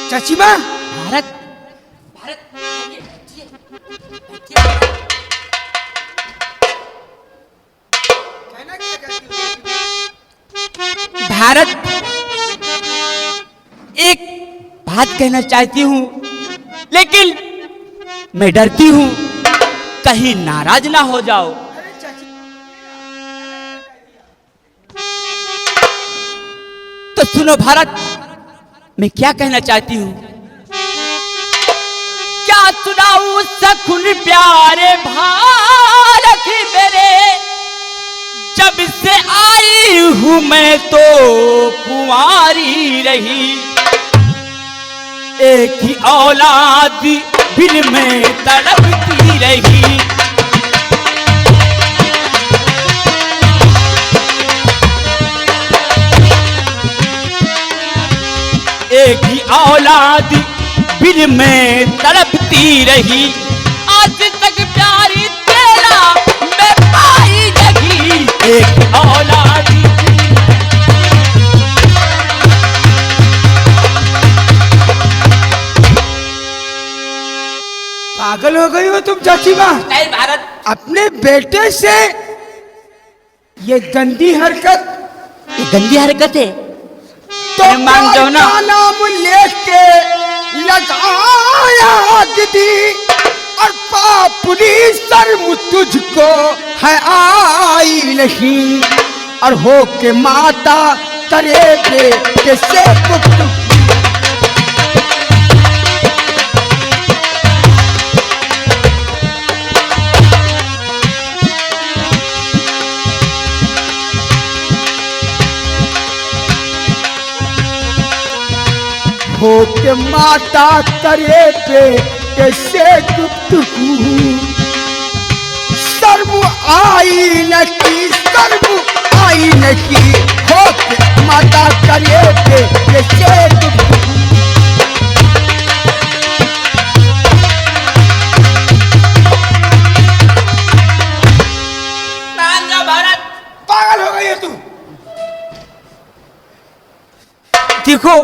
चाची माँ, भारत भारत भारत एक बात कहना चाहती हूँ, लेकिन मैं डरती हूँ कहीं नाराज ना हो जाओ। तो सुनो भारत, मैं क्या कहना चाहती हूँ। क्या सुनाऊं सखुन प्यारे भारत मेरे, जब से आई हूं मैं तो कुंवारी रही। एक ही औलाद बिन में तड़पती रही। एक ही औलाद बिन में तड़पती रही। आज तक प्यारी तेरा मैं पाई जगी। एक औलाद पागल हो गई हो तुम चाची माँ? नहीं भारत, अपने बेटे से ये गंदी हरकत, ये गंदी हरकत है तो मान जाओ ना। नाम लेके लगाया दीदी और पापुरी शर्म तुझको है आई नहीं। और हो के माता करे बेटे से पुत्र। हो के माता करे पे कैसे गुप्तगू। शर्म आई नहीं, शर्म आई नहीं। हो के माता करे पे कैसे गुप्तगू। भारत, पागल हो गई है तू? देखो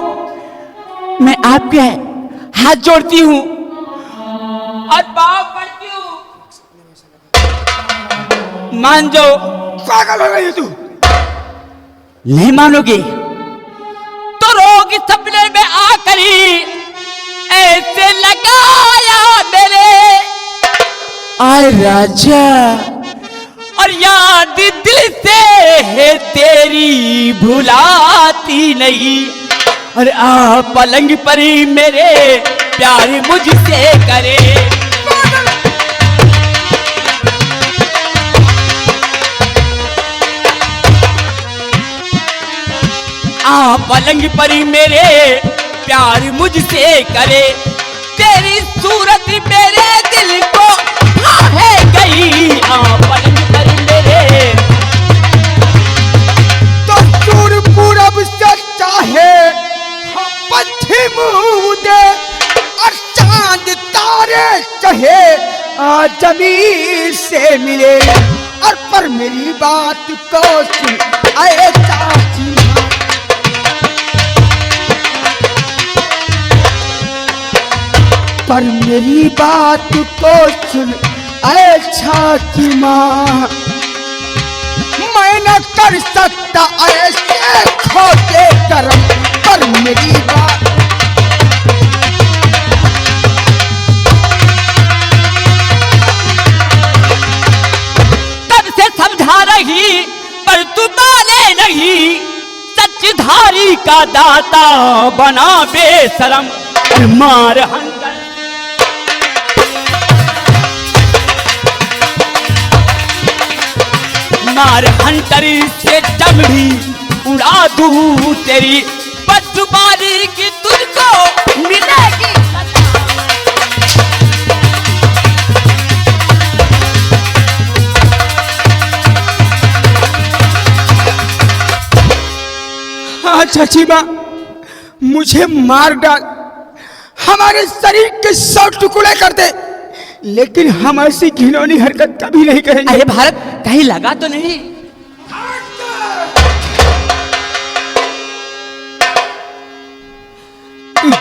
मैं आपके हाथ जोड़ती हूँ और पाँव पड़ती हूँ, मान जाओ। पागल हो गई है तू? नहीं मानोगे तो रोगी सपने में आकर ही ऐसे लगाया मेरे। आय राजा, और याद दिल से है तेरी भुलाती नहीं। और आ पलंग पर ही मेरे प्यार मुझसे करे। आ पलंग पर ही मेरे प्यार मुझसे करे। तेरी सूरत मेरे दिल को भाए गई। आ पलंग पर ही मेरे तो सूर पूरब से चाहे पश्चिम उदे और चांद तारे चाहे जमीन से मिले। और पर मेरी बात को सुन आए चाची माँ। पर मेरी बात को सुन आए चाची माँ। मैं न कर सकता ऐसे खोटे कर्म। पर मेरी बात तब से समझा रही पर तू माने नहीं। सच्चाधारी का दाता बना बेशरम। मार हंटर मार हंटर से चमड़ी उड़ा दूं तेरी। बदजुबानी की तुझको मिलेगी। हाँ चाची माँ, मुझे मार डाल, हमारे शरीर के 100 टुकड़े कर दे, लेकिन हम ऐसी घिनौनी हरकत कभी नहीं करेंगे। अरे भारत, कहीं लगा तो नहीं?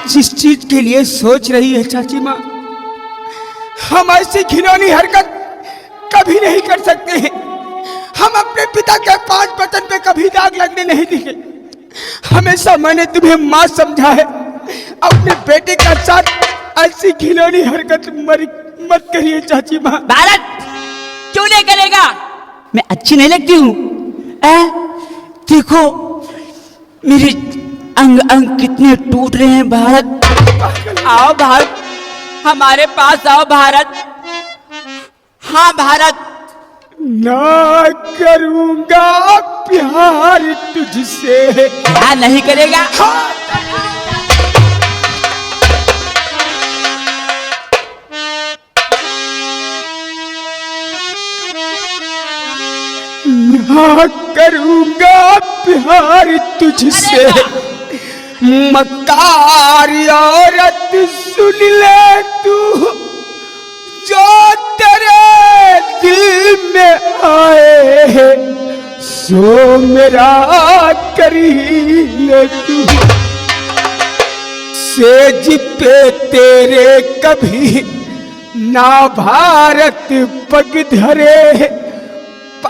जिस चीज के लिए सोच रही है चाची माँ, हम ऐसी घिनौनी हरकत कभी नहीं कर सकते हैं। हम अपने पिता के 5 बटन पे कभी दाग लगने नहीं देंगे। हमेशा मैंने तुम्हें माँ समझा है। अपने बेटे का साथ ऐसी घिनौनी हरकत मत करिए चाची माँ। भारत क्यों नहीं करेगा? मैं अच्छी नहीं लगती हूँ? देखो मेरे अंग अंग कितने टूट रहे हैं। भारत आओ, भारत हमारे पास आओ भारत। हाँ भारत, ना करूंगा प्यार तुझसे। क्या नहीं करेगा? ना करूंगा प्यार तुझसे। मकार औरत सुन ले तू, जो तेरे दिल में आए सो मेरा करी ले तू। सेज पे तेरे कभी ना भारत पग धरे,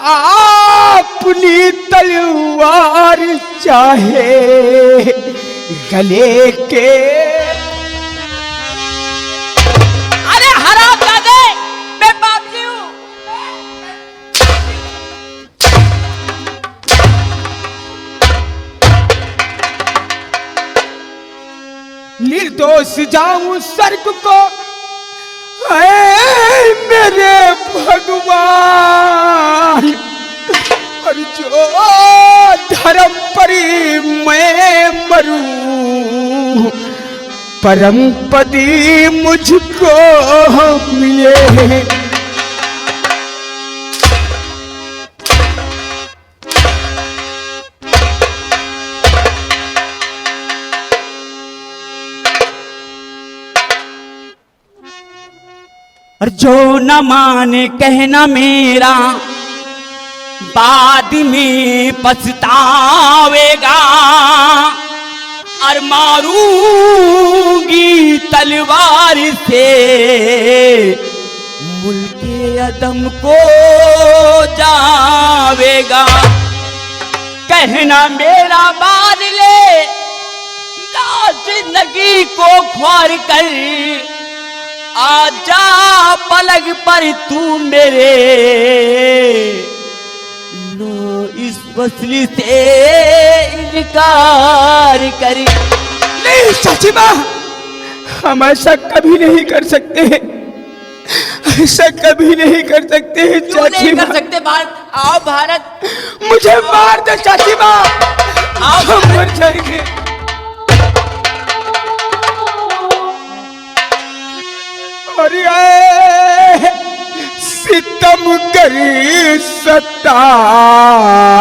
अपनी तलवार चाहे गले के। अरे हराम जादे, मैं पापी हूँ। निर्दोष जाऊं स्वर्ग को, ऐ मेरे भगवान। और जो धर्म परी मैं मरूं, परम पदी मुझको मिले। और जो न माने कहना मेरा, बाद में पछतावेगा। और मारूंगी तलवार से मुल्के अदम को जावेगा। कहना मेरा मान ले, जिंदगी को ख्वार कर आजा पलग पर तू मेरे। नो इस वसली से इनकार करी। नहीं चाची माँ, हम ऐसा कभी नहीं कर सकते। ऐसा कभी नहीं कर सकते क्यों चाची नहीं माँ। कर सकते भारत? आओ भारत, मुझे मार दे चाची माँ, आओ हम मर जाएंगे। अरे सितम करी सता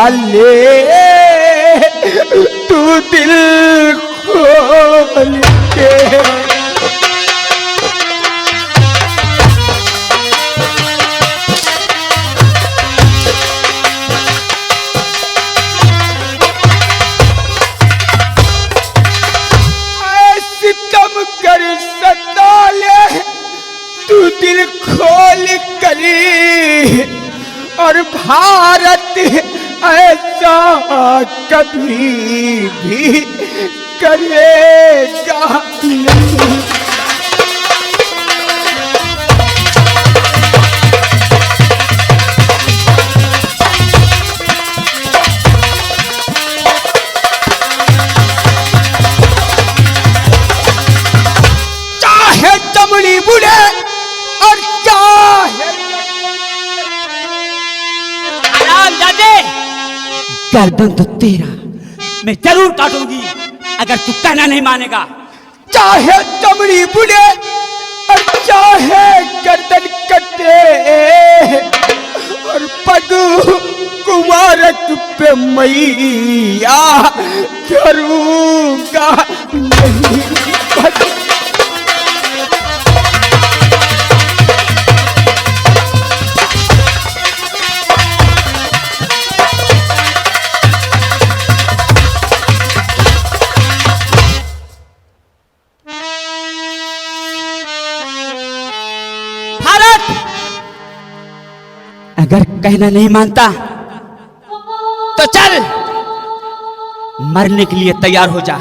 ले तू दिल खोल के। सितम कर सता ले तू दिल खोल करी। और भारत ऐसा कभी भी करेगा नहीं। चाहे चमड़ी बुढ़े और चाहे जादे, गर्दन तो तेरा मैं जरूर काटूंगी अगर तू कहना नहीं मानेगा। चाहे चमड़ी बुढ़े और चाहे गर्दन कटे। और पग कुमारक पे मैया करूंगा नहीं। कहना नहीं मानता तो चल मरने के लिए तैयार हो जा।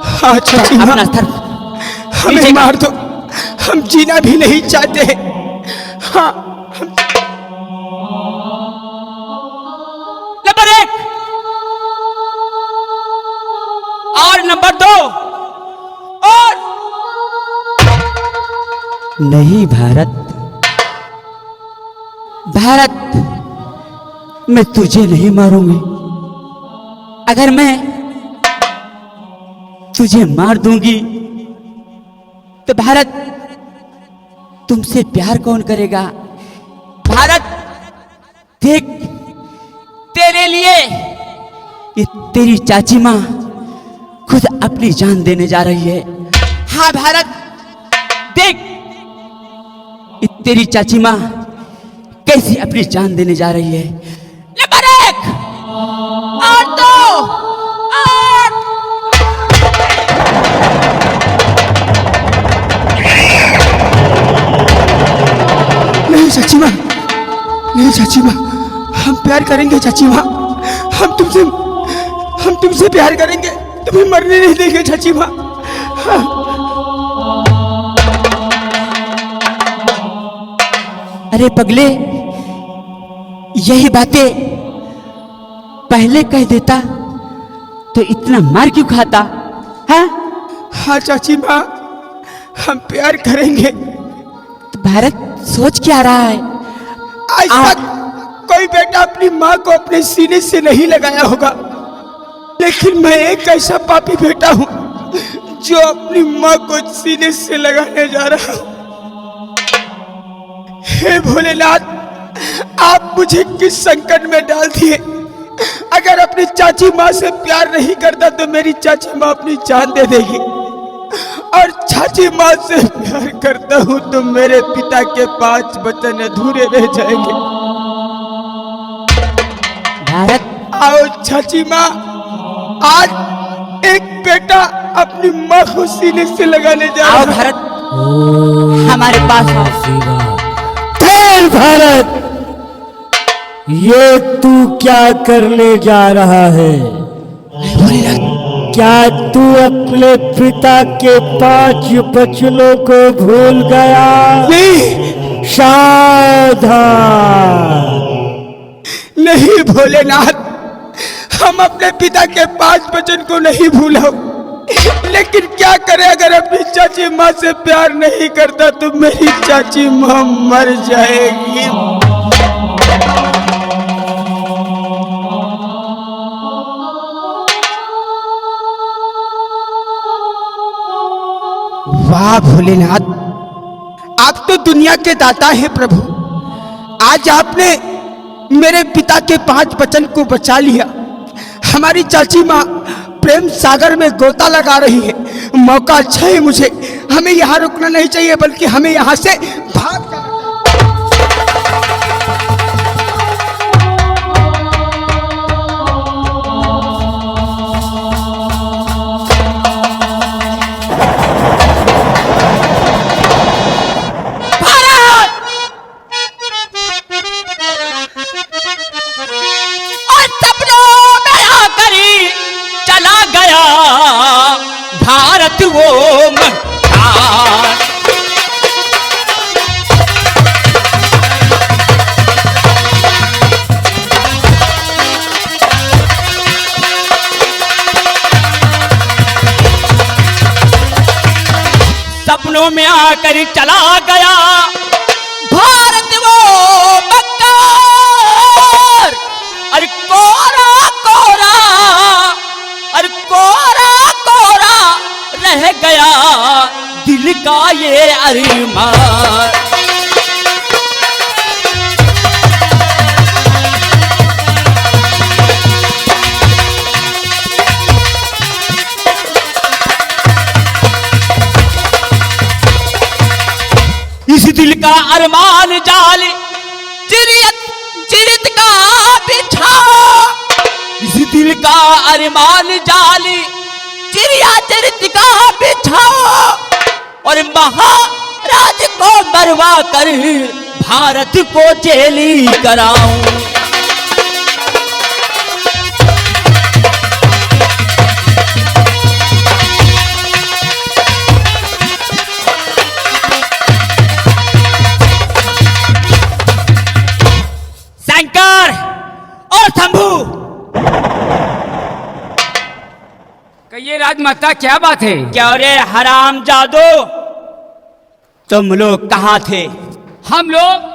हाँ चाची माँ, अपना सर हमें नीचे मार दो, हम जीना भी नहीं चाहते। हाँ नंबर 1 और नंबर 2 और नहीं भारत, भारत मैं तुझे नहीं मारूंगी। अगर मैं तुझे मार दूंगी तो भारत तुमसे प्यार कौन करेगा? भारत देख, तेरे लिए ये तेरी चाची माँ खुद अपनी जान देने जा रही है। हाँ भारत देख, ये तेरी चाची माँ कैसे अपनी जान देने जा रही है। नंबर 1 और 2 और नहीं चाची माँ, नहीं चाची माँ, हम प्यार करेंगे चाची माँ, हम तुमसे प्यार करेंगे, तुम्हें मरने नहीं देंगे चाची माँ। हाँ। अरे पगले, यही बातें पहले कह देता तो इतना मार क्यों खाता? हाँ हाँ चाची माँ, हम प्यार करेंगे। तो भारत सोच क्या रहा है? आज तक कोई बेटा अपनी माँ को अपने सीने से नहीं लगाया होगा, लेकिन मैं एक ऐसा पापी बेटा हूँ जो अपनी माँ को सीने से लगाने जा रहा हूँ। हे भोलेनाथ, आप मुझे किस संकट में डाल दिए। अगर अपनी चाची माँ से प्यार नहीं करता तो मेरी चाची माँ अपनी जान दे देगी, और चाची माँ से प्यार करता हूँ तो मेरे पिता के 5 वचन अधूरे रह जाएंगे। भारत आओ चाची माँ, आज एक बेटा अपनी माँ को सीने से लगाने जा रहा आओ है। भारत हमारे पास आओ। खेल भारत, ये तू क्या करने जा रहा है? क्या तू अपने पिता के 5 वचनों को भूल गया? नहीं, सावधान। नहीं भोलेनाथ, हम अपने पिता के 5 वचन को नहीं भूला, लेकिन क्या करें, अगर अपनी चाची माँ से प्यार नहीं करता तो मेरी चाची माँ मर जाएगी। वाह भोलेनाथ, आप तो दुनिया के दाता हैं प्रभु। आज आपने मेरे पिता के 5 वचन को बचा लिया। हमारी चाची माँ प्रेम सागर में गोता लगा रही है। मौका अच्छा है मुझे, हमें यहाँ रुकना नहीं चाहिए, बल्कि हमें यहाँ से भाग जाना। भारत वो मठार, सपनों में आकर चला गया भारत वो मक्कार। अरे कोरा कोरा, अरे कोरा कोरा रह गया दिल का ये अरमान। इस दिल का अरमान जाल चिरित का बिछाओ, इस दिल का अरमान जाल चिरित का बिछाओ, और महाराज को मरवा कर भारत को जेली कराऊं। शंकर और शंभू, कहिए राजमाता क्या बात है? क्या रे हराम जादू, तुम लोग कहाँ थे? हम लोग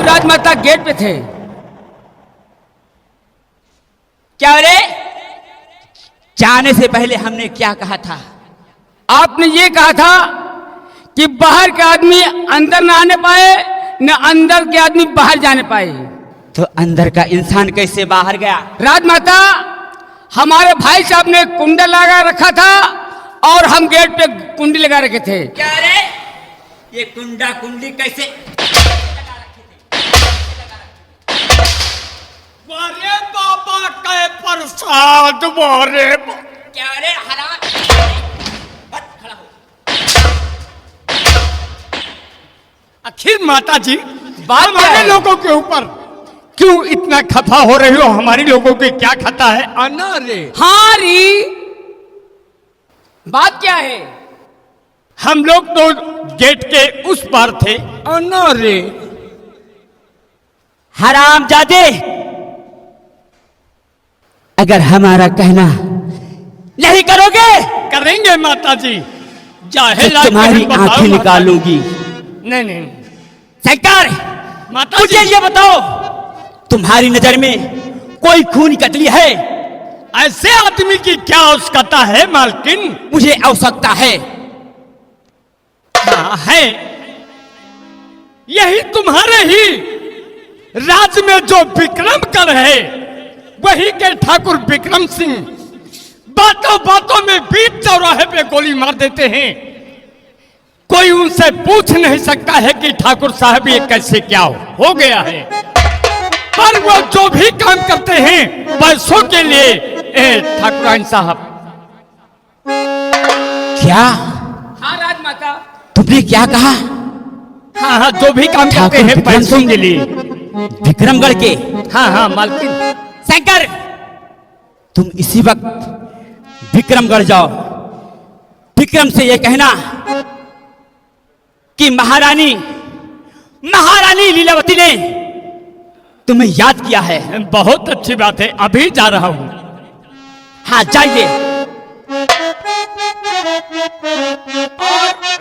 राजमाता गेट पे थे। क्या रे, जाने से पहले हमने क्या कहा था? आपने ये कहा था कि बाहर के आदमी अंदर न आने पाए, न अंदर के आदमी बाहर जाने पाए। तो अंदर का इंसान कैसे बाहर गया? राजमाता, हमारे भाई साहब ने कुंडा लगा रखा था और हम गेट पे कुंडी लगा रखे थे। क्या रे, ये कुंडा कुंडी कैसे? अरे बाबा के प्रसाद मारे। क्या रे हराम, खड़ा हो। आखिर माता जी, बात क्या हमारे है? लोगों के ऊपर क्यों इतना खफा हो रही हो? हमारी लोगों की क्या खता है? अनारे, हाँ री, बात क्या है? हम लोग तो गेट के उस पार थे। अनारे, हराम जादे, अगर हमारा कहना नहीं करोगे करेंगे माता जी। तो जाहिल तुम्हारी आदमी बताओ आंखें माता निकालूंगी। जी। नहीं, शंकर, माता मुझे जी, ये बताओ, तुम्हारी नजर में कोई खून कतली है? ऐसे आदमी की क्या आवश्यकता है मालकिन? मुझे आवश्यकता है। हाँ है, यही तुम्हारे ही राज्य में जो विक्रम कर है, वही के ठाकुर विक्रम सिंह बातों बातों में बीच चौराहे पे गोली मार देते हैं। कोई उनसे पूछ नहीं सकता है कि ठाकुर साहब ये कैसे क्या हो गया है, पर वो जो भी काम करते हैं पैसों के लिए। ठाकुराइन साहब, क्या हाँ राजमाता, तुमने क्या कहा? हाँ हाँ, जो भी काम करते ठाकुर हैं विक्रम पैसों सिंह? के लिए। विक्रमगढ़ के? हाँ हाँ मालकिन। शंकर, तुम इसी वक्त विक्रमगढ़ जाओ, विक्रम से यह कहना कि महारानी लीलावती ने तुम्हें याद किया है। बहुत अच्छी बात है, अभी जा रहा हूँ। हाँ जाइए।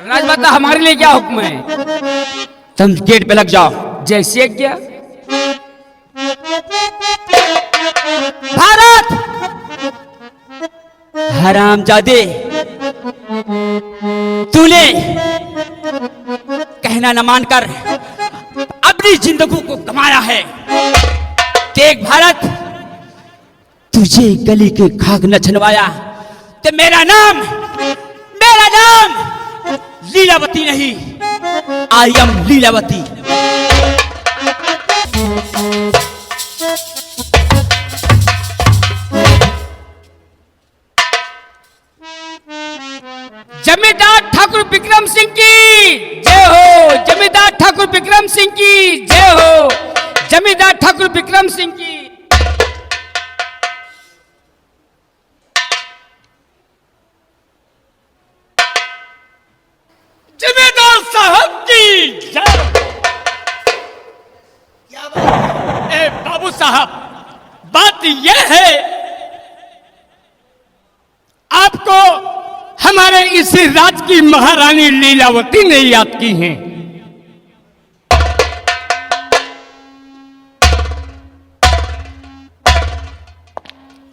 राजमाता हमारे लिए क्या हुक्म है? तुम गेट पे लग जाओ। जैसे क्या? भारत, हरामजादे, तूने कहना न मानकर अपनी जिंदगी को कमाया है। देख भारत, तुझे गली के खाक न छनवाया तो मेरा नाम लीलावती नहीं, आई एम लीलावती। जमींदार ठाकुर विक्रम सिंह की जय हो, जमींदार ठाकुर विक्रम सिंह की जय हो, जमींदार ठाकुर विक्रम सिंह की। जमींदार साहब की जय। ए बाबू साहब, बात यह है, आपको हमारे इसी राज्य की महारानी लीलावती ने याद की हैं।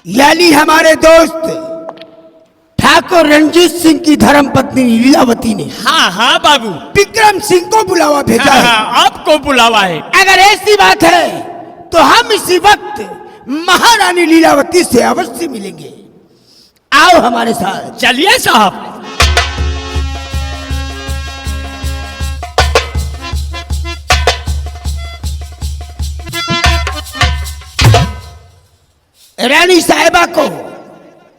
यानी हमारे दोस्त ठाकुर रणजीत सिंह की धर्मपत्नी लीलावती ने हाँ हाँ बाबू, विक्रम सिंह को बुलावा भेजा हाँ, है। हाँ, आपको बुलावा है। अगर ऐसी बात है तो हम इसी वक्त महारानी लीलावती से अवश्य मिलेंगे। आओ हमारे साथ। चलिए साहब। रानी साहिबा को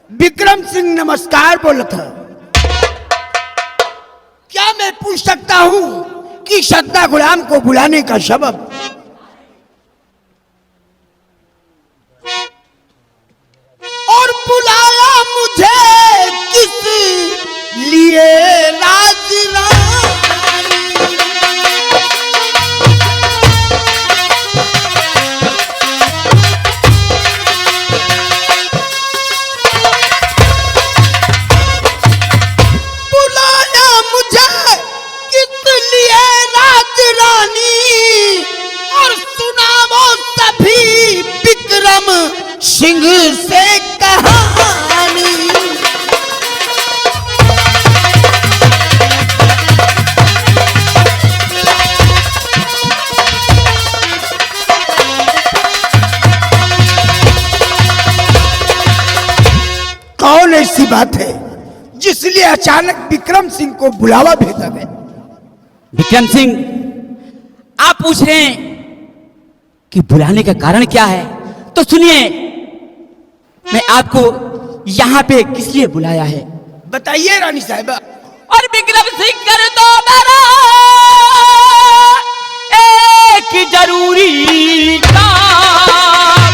विक्रम सिंह नमस्कार बोला था। क्या मैं पूछ सकता हूं कि सत्ता गुलाम को बुलाने का सबब और बुलाया मुझे किस लिए राज रानी। बुलाया मुझे किस लिए राज रानी और सुनाओ सभी विक्रम सिंह से कहानी। कौन ऐसी बात है जिसलिए अचानक विक्रम सिंह को बुलावा भेजा गया? विक्रम सिंह, आप पूछ रहे हैं कि बुलाने का कारण क्या है, तो सुनिए, मैं आपको यहां पे किस लिए बुलाया है बताइए रानी साहिबा। और विक्रम सिंह कर दो मेरा एक जरूरी काम।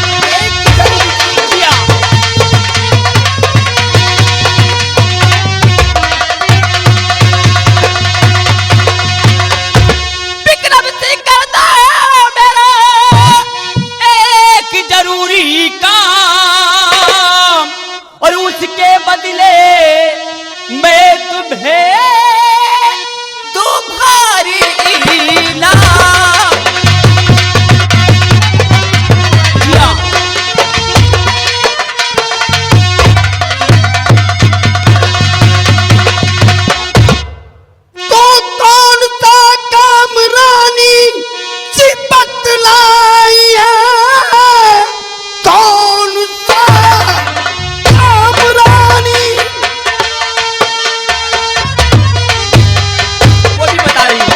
विक्रम सिंह कर दो मेरा एक जरूरी काम और उसके बदले मैं तुम्हें तुम्हारी इनाम। तो कौन सा काम रानी जी बतलाई है? कौन सा काम रानी? वो भी बता रही हूँ।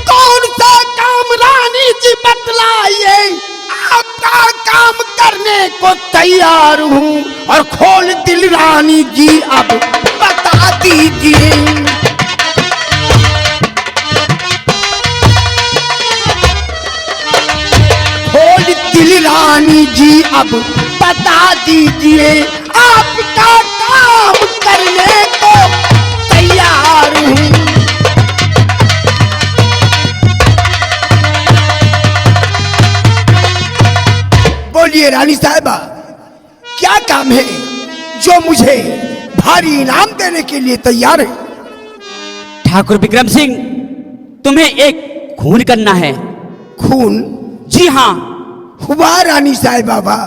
कौन सा काम रानी जी बतलाइए? आपका काम करने को तैयार हूँ और खोल दिल रानी जी अब बता दीजिए। खोल दिल रानी जी अब बता दीजिए, आपका काम करने को तैयार हूँ। बोलिए रानी साहिबा, क्या काम है जो मुझे भारी इनाम देने के लिए तैयार है? ठाकुर विक्रम सिंह, तुम्हें एक खून करना है। खून? जी हाँ। हुआ रानी साहिबा, वाह।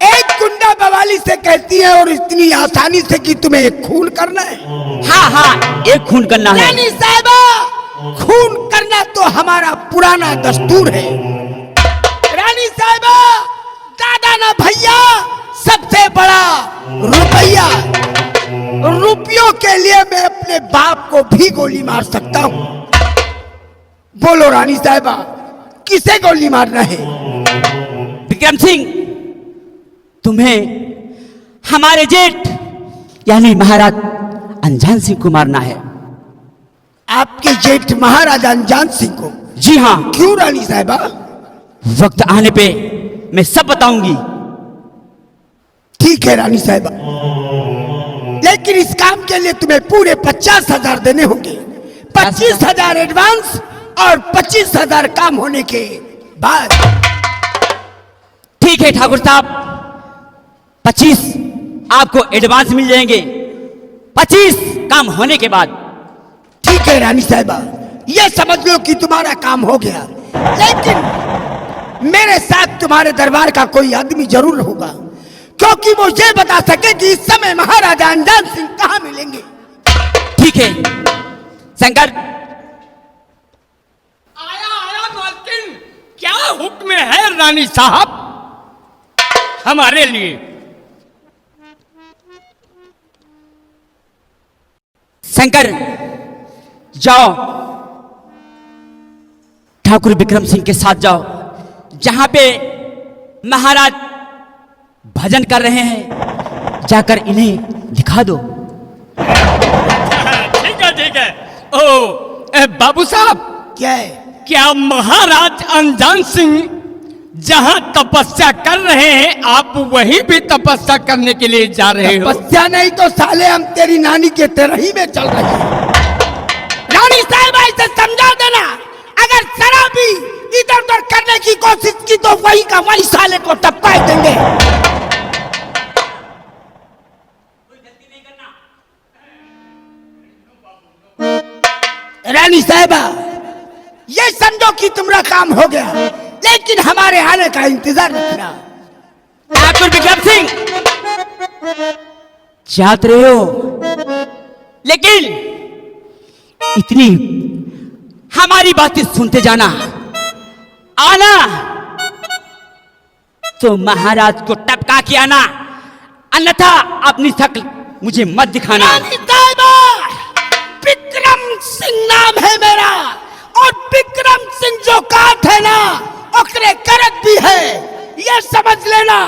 एक गुंडा बवाली से कहती है और इतनी आसानी से कि तुम्हें एक खून करना है? हाँ हाँ, एक खून करना है। रानी साहिबा, खून करना तो हमारा पुराना दस्तूर है। रानी साहिबा, दादा ना भैया, सबसे बड़ा रुपया। रुपयों के लिए मैं अपने बाप को भी गोली मार सकता हूँ। बोलो रानी साहिबा, किसे गोली मारना है? विक्रम सिंह, तुम्हें हमारे जेठ यानी महाराज अनजान सिंह को मारना है। आपके जेठ महाराजा अनजान सिंह को? जी हाँ। क्यों रानी साहिबा? वक्त आने पे मैं सब बताऊंगी। ठीक है रानी साहिबा, लेकिन इस काम के लिए तुम्हें पूरे 50,000 देने होंगे। 25,000 एडवांस और 25,000 काम होने के बाद। ठीक है ठाकुर साहब, 25 आपको एडवांस मिल जाएंगे, 25 काम होने के बाद। ठीक है रानी साहिबा, ये समझ लो कि तुम्हारा काम हो गया, लेकिन मेरे साथ तुम्हारे दरबार का कोई आदमी जरूर होगा, क्योंकि वो ये बता सके कि इस समय महाराजा अनजान सिंह कहाँ मिलेंगे। ठीक है शंकर। आया आया मालकिन, क्या हुक्म है रानी साहब हमारे लिए? शंकर, जाओ ठाकुर विक्रम सिंह के साथ जाओ, जहां पे महाराज भजन कर रहे हैं, जाकर इन्हें दिखा दो। बाबू साहब, क्या है? क्या महाराज अनजान सिंह जहां तपस्या कर रहे हैं, आप वहीं भी तपस्या करने के लिए जा रहे हो? तपस्या नहीं तो साले हम तेरी नानी के तरही में चल रहे हैं। रानी साहब ऐसे समझा देना, अगर शराबी इधर उधर करने की कोशिश की तो वही का वही साले को टपका देंगे। रानी साहबा, ये समझो कि तुम्हारा काम हो गया, लेकिन हमारे आने का इंतजार रखना। ठाकुर विक्रम सिंह, चाहते रहे हो, लेकिन इतनी हमारी बातें सुनते जाना, आना तो महाराज को टपका के आना, अन्यथा अपनी शक्ल मुझे मत दिखाना। रानी साहबा, विक्रम सिंह नाम है मेरा, और विक्रम सिंह जो काट है ना, ओकरे करत भी है। ये समझ लेना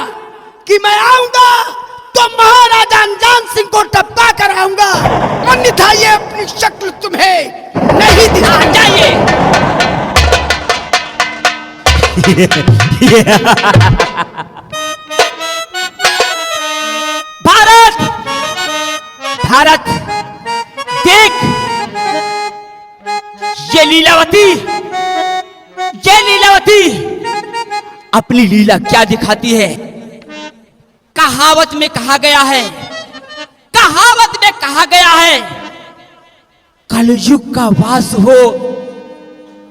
कि मैं आऊंगा तो महाराजा अनजान सिंह को टपका कर आऊंगा, अन्यथा ये अपनी शक्ल तुम्हें नहीं दिखा। जाइए। भारत, भारत देख, ये लीलावती, ये लीलावती अपनी लीला क्या दिखाती है। कहावत में कहा गया है, कहावत में कहा गया है, कलयुग का वास हो,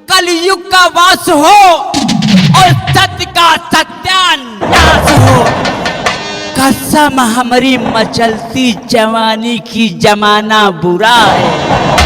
कलयुग का वास हो और सत्य का सत्यानाश हो। कसम हमारी मचलती जवानी की, जमाना बुरा है।